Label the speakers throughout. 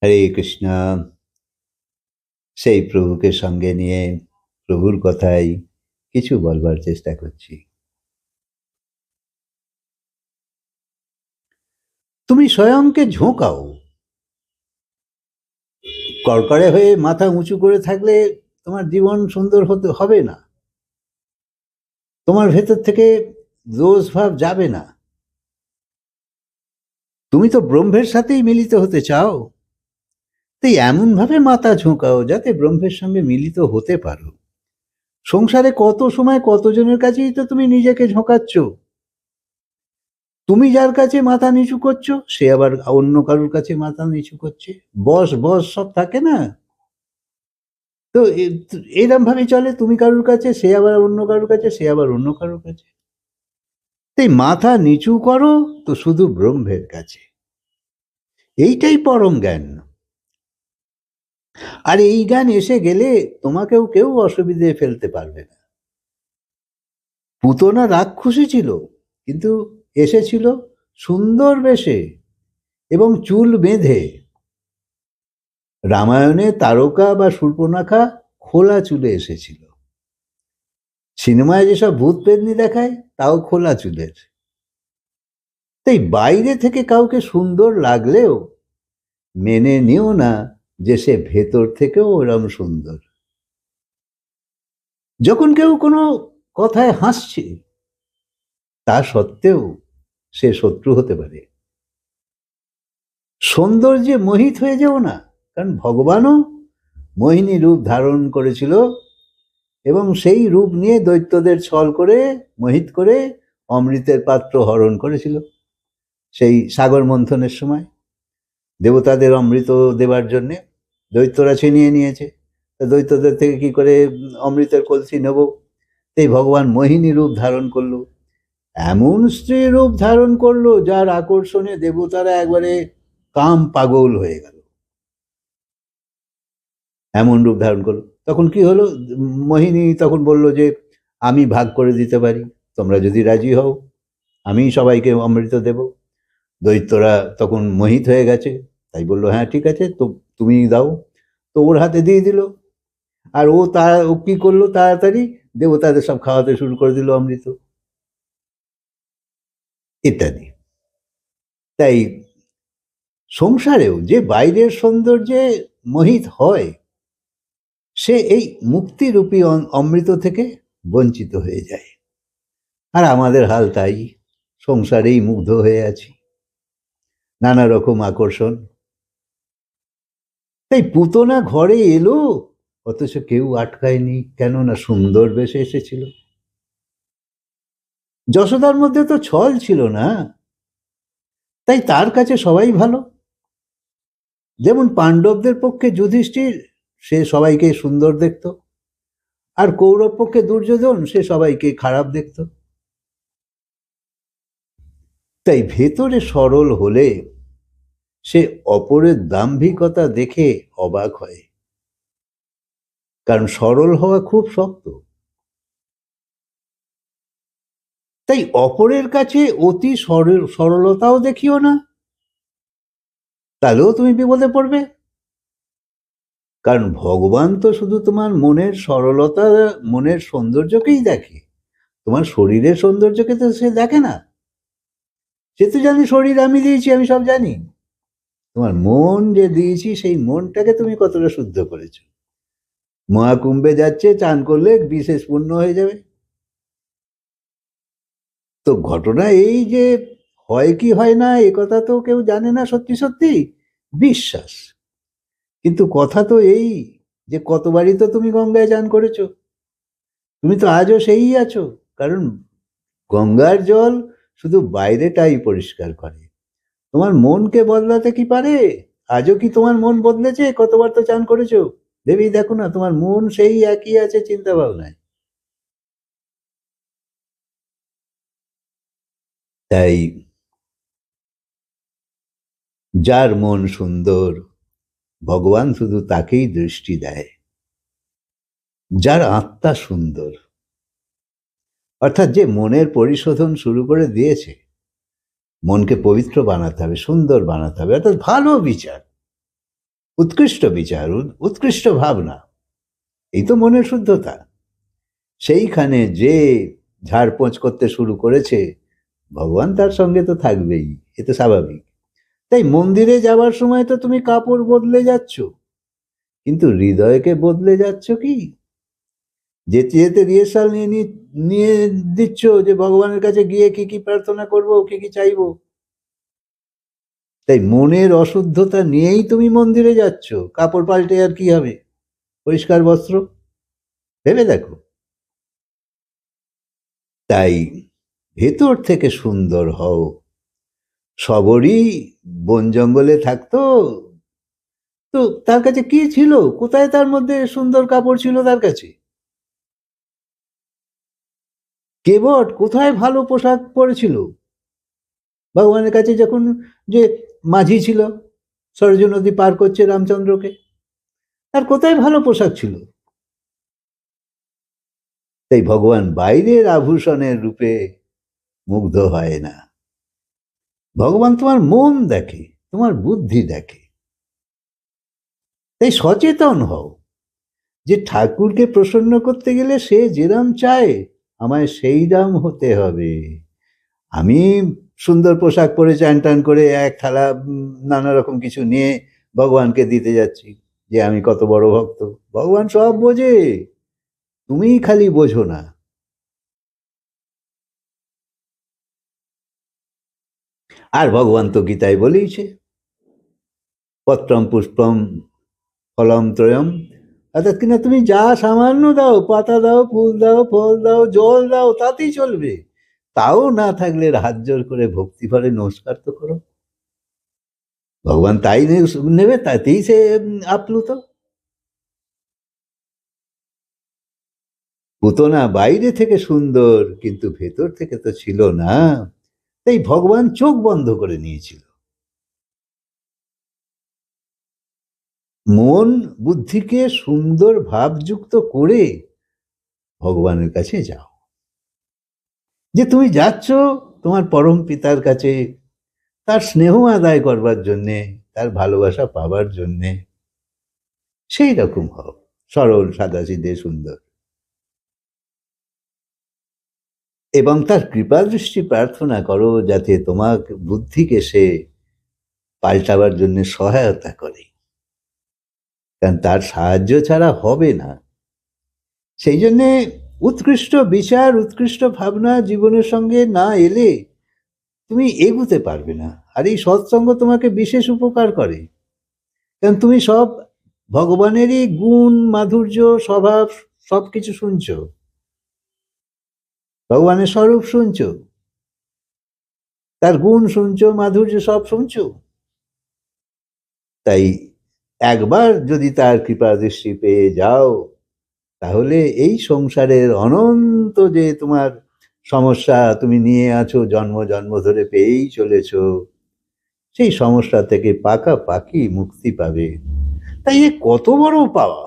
Speaker 1: হরে কৃষ্ণ। সেই প্রভুকে সঙ্গে নিয়ে প্রভুর কথাই কিছু বলবার চেষ্টা করছি। তুমি স্বয়ংকে ঝোঁকাও। কড়কড়ে হয়ে মাথা উঁচু করে থাকলে তোমার জীবন সুন্দর হতে হবে না। তোমার ভেতর থেকে দোষ ভাব যাবে না। তুমি তো ব্রহ্মের সাথেই মিলিত হতে চাও, তাই এমন ভাবে মাথা ঝোঁকাও যাতে ব্রহ্মের সঙ্গে মিলিত হতে পারো। সংসারে কত সময় কতজনের কাছেই তো তুমি নিজেকে ঝোঁকাচ্ছ। তুমি যার কাছে মাথা নিচু করছো সে আবার অন্য কারোর কাছে মাথা নিচু করছে। বস বস সব থাকে না, তো এরম ভাবে চলে। তুমি কারোর কাছে, সে আবার অন্য কারোর কাছে, সে আবার অন্য কারোর কাছে। তাই মাথা নিচু করো তো শুধু ব্রহ্মের কাছে। এইটাই পরম জ্ঞান। আর এই জ্ঞান এসে গেলে তোমাকেও কেউ অসুবিধে ফেলতে পারবে না। পুতনা রাক্ষসী ছিল, কিন্তু এসেছিল সুন্দর বেশে এবং চুল বেঁধে। রামায়ণে তারকা বা শূর্পণখা খোলা চুলে এসেছিল। সিনেমায় যেসব ভূত পেতনি দেখায় তাও খোলা চুলের। তাই বাইরে থেকে কাউকে সুন্দর লাগলেও মেনে নিও না যে সে ভেতর থেকেও ওরম সুন্দর। যখন কেউ কোনো কথায় হাসছে তা সত্ত্বেও সে শত্রু হতে পারে। সৌন্দর্যে মোহিত হয়ে যেও না, কারণ ভগবানও মোহিনী রূপ ধারণ করেছিল এবং সেই রূপ নিয়ে দৈত্যদের ছল করে মোহিত করে অমৃতের পাত্র হরণ করেছিল। সেই সাগর মন্থনের সময় দেবতাদের অমৃত দেবার জন্যে দৈত্যরা ছিনিয়ে নিয়েছে। দৈত্যদের থেকে কি করে অমৃতের কলসি নেব, তাই ভগবান মোহিনী রূপ ধারণ করলো। এমন স্ত্রী রূপ ধারণ করলো যার আকর্ষণে দেবতারা একবারে কাম পাগল হয়ে গেল। এমন রূপ ধারণ করলো। তখন কি হলো, মোহিনী তখন বলল যে আমি ভাগ করে দিতে পারি, তোমরা যদি রাজি হও আমি সবাইকে অমৃত দেব। দৈত্যরা তখন মোহিত হয়ে গেছে, তাই বললো হ্যাঁ ঠিক আছে, তো তুমি দাও। তো ওর হাতে দিয়ে দিল। আর ও কি করলো, তাড়াতাড়ি দেবতাদের সব খাওয়াতে শুরু করে দিল অমৃত ইত্যাদি। তাই সংসারেও যে বাইরের সৌন্দর্যে মোহিত হয় সে এই মুক্তিরূপী অমৃত থেকে বঞ্চিত হয়ে যায়। আর আমাদের হাল তাই, সংসারেই মুগ্ধ হয়ে আছি, নানা রকম আকর্ষণ। তাই পুতনা ঘরে এলো অথচ কেউ আটকায়নি, কেননা সুন্দর বেশে এসেছিল। যশোদার মধ্যে তো ছল ছিল না, তাই তার কাছে সবাই ভালো। যেমন পাণ্ডবদের পক্ষে যুধিষ্ঠির, সে সবাইকে সুন্দর দেখত, আর কৌরব পক্ষে দুর্যোধন, সে সবাইকে খারাপ দেখত। তাই ভেতরে সরল হলে সে অপরের দাম্ভিকতা দেখে অবাক হয়, কারণ সরল হওয়া খুব শক্ত। তাই অপরের কাছে অতি সরলতাও দেখিও না, তাহলেও তুমি বিপদে পড়বে। কারণ ভগবান তো শুধু তোমার মনের সরলতা, মনের সৌন্দর্যকেই দেখে, তোমার শরীরের সৌন্দর্যকে তো সে দেখে না। সে তো জানি শরীর আমি দিয়েছি, আমি সব জানি। তোমার মন যে দিয়েছি সেই মনটাকে তুমি কতটা শুদ্ধ করেছো। মহাকুম্ভে যাচ্ছে, চান করলে বিশেষ পুণ্য হয়ে যাবে। তো ঘটনা এই যে হয় কি হয় না এ কথা তো কেউ জানে না সত্যি সত্যি, বিশ্বাস। কিন্তু কথা তো এই যে কতবারই তো তুমি গঙ্গায় চান করেছো, তুমি তো আজও সেই আছো। কারণ গঙ্গার জল শুধু বাইরেটাই পরিষ্কার করে, তোমার মনকে বদলাতে কি পারে? আজও কি তোমার মন বদলেছে? কতবার তো চান করেছো, ভেবেই দেখো না, তোমার মন সেই একই আছে চিন্তা ভাবনায়। তাই যার মন সুন্দর ভগবান শুধু তাকেই দৃষ্টি দেয়। যার আত্মা সুন্দর, অর্থাৎ যে মনের পরিশোধন শুরু করে দিয়েছে, মনকে পবিত্র বানাতে হবে, সুন্দর বানাতে হবে, অর্থাৎ ভালো বিচার। উৎকৃষ্ট বিচার, উৎকৃষ্ট ভাবনা, এই তো মনের শুদ্ধতা। সেইখানে যে ঝাড়পোঁছ করতে শুরু করেছে, ভগবান তার সঙ্গে তো থাকবেই, এ তো স্বাভাবিক। তাই মন্দিরে যাওয়ার সময় তো তুমি কাপড় বদলে যাচ্ছ, কিন্তু হৃদয়কে বদলে যাচ্ছ কি? যেতে যেতে রিহার্সাল নিয়ে দিচ্ছ যে ভগবানের কাছে গিয়ে কি কি প্রার্থনা করব, কি কি চাইবো। তাই মনের অশুদ্ধতা নিয়েই তুমি মন্দিরে যাচ্ছ, কাপড় পাল্টে আর কি হবে? পরিষ্কার বস্ত্র, ভেবে দেখো। তাই ভেতর থেকে সুন্দর হও। সবরই বন জঙ্গলে থাকতো, তো তার কাছে কি ছিল? কোথায় তার মধ্যে সুন্দর কাপড় ছিল তার কাছে? কেবট কোথায় ভালো পোশাক পরেছিল? ভগবানের কাছে যখন যে মাঝি ছিল, সরজু নদী পার করছে রামচন্দ্রকে, তার কোথায় ভালো পোশাক ছিল? তাই ভগবান বাইরের আভূষণের রূপে মুগ্ধ হয় না। ভগবান তোমার মন দেখে, তোমার বুদ্ধি দেখে। তাই সচেতন হও যে ঠাকুরকে প্রসন্ন করতে গেলে সে যেরাম চায় আমায় সেই রাম হতে হবে। আমি সুন্দর পোশাক পরে চান টান করে এক থালা নানা রকম কিছু নিয়ে ভগবানকে দিতে যাচ্ছি যে আমি কত বড় ভক্ত। ভগবান সব বোঝে, তুমি খালি বোঝো না। আর ভগবান তো গীতায় বলেইছে, পত্রম পুষ্পম ফলম ত্রয়ম, অর্থাৎ কিনা তুমি যা সামান্য দাও, পাতা দাও, ফুল দাও, ফল দাও, জল দাও, তাতেই চলবে। তাও না থাকলে হাত জোর করে ভক্তি ভরে নমস্কার তো করো। ভগবান তাই নেবে, তাতেই সে আপ্লুত। পুতনা বাইরে থেকে সুন্দর, কিন্তু ভেতর থেকে তো ছিল না। তাই ভগবান চোখ বন্ধ করে নিয়েছিল। মন বুদ্ধিকে সুন্দর ভাবযুক্ত করে ভগবানের কাছে যাও। যে তুমি যাচ্ছ তোমার পরম পিতার কাছে, তার স্নেহ আদায় করবার জন্যে, তার ভালোবাসা পাবার জন্যে, সেই রকম হও, সরল সাদাসিধে সুন্দর। এবং তার কৃপা দৃষ্টি প্রার্থনা করো যাতে তোমার বুদ্ধিকে সে পাল্টাবার জন্য সহায়তা করে, কারণ তার সাহায্য ছাড়া হবে না। সেই জন্যে উৎকৃষ্ট বিচার, উৎকৃষ্ট ভাবনা জীবনের সঙ্গে না এলে তুমি এগুতে পারবে না। আর এই সৎসঙ্গ তোমাকে বিশেষ উপকার করে, কারণ তুমি সব ভগবানেরই গুণ, মাধুর্য, স্বভাব সবকিছু শুনছো, ভগবানের স্বরূপ শুনছো, তার গুণ শুনছো, মাধুর্য সব শুনছো। তাই একবার যদি তার কৃপা দৃষ্টি পেয়ে যাও, তাহলে এই সংসারের অনন্ত যে তোমার সমস্যা তুমি নিয়ে আছো, জন্ম জন্ম ধরে পেয়েই চলেছ, সেই সমস্যা থেকে পাকাপাকি মুক্তি পাবে। তাই এ কত বড় পাওয়া!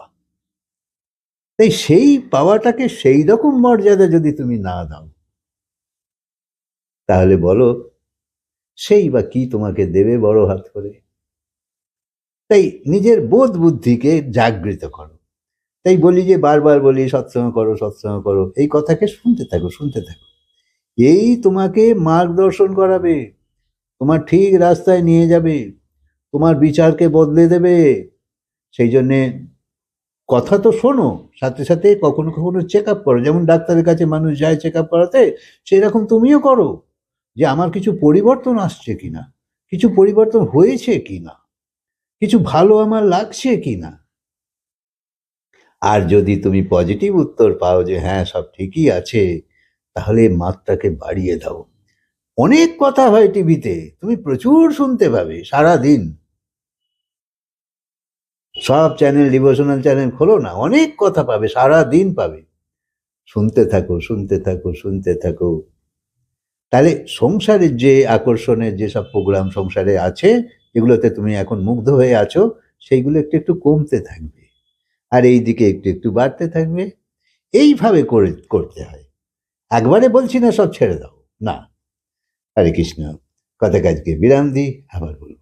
Speaker 1: তাই সেই পাওয়াটাকে সেই রকম মর্যাদা যদি তুমি না দাও, তাহলে বলো সেই বা কি তোমাকে দেবে বড় হাত করে? তাই নিজের বোধ বুদ্ধিকে জাগৃত করো। তাই বলি যে বারবার বলি সৎসঙ্গ করো, সৎসঙ্গ করো, এই কথাকে শুনতে থাকো, শুনতে থাকো। এই তোমাকে মার্গদর্শন করাবে, তোমার ঠিক রাস্তায় নিয়ে যাবে, তোমার বিচারকে বদলে দেবে। সেই জন্যে কথা তো শোনো, সাথে সাথে কখনো কখনো চেক আপ করো। যেমন ডাক্তারের কাছে মানুষ যায় চেক আপ করাতে, সেই রকম তুমিও করো, যে আমার কিছু পরিবর্তন আসছে কিনা, কিছু পরিবর্তন হয়েছে কিনা, কিছু ভালো আমার লাগছে কিনা। আর যদি তুমি পজিটিভ উত্তর পাও যে হ্যাঁ সব ঠিকই আছে, তাহলে মাত্রাকে বাড়িয়ে দাও। অনেক কথা হয় টিভিতে, তুমি প্রচুর শুনতে পাবে সারা দিন। সব চ্যানেল, ডিভোশনাল চ্যানেল খোলো না, অনেক কথা পাবে, সারা দিন পাবে। শুনতে থাকো, শুনতে থাকো, শুনতে থাকো। তাহলে সংসারের যে আকর্ষণের যেসব প্রোগ্রাম সংসারে আছে, এগুলোতে তুমি এখন মুগ্ধ হয়ে আছো, সেইগুলো একটু একটু কমতে থাকবে, আর এই দিকে একটু একটু বাড়তে থাকবে। এইভাবে করতে হয়। একবারে বলছি না সব ছেড়ে দাও, না। হরে কৃষ্ণ। কথা কাজকে বিরাম দিই, আবার বলবো।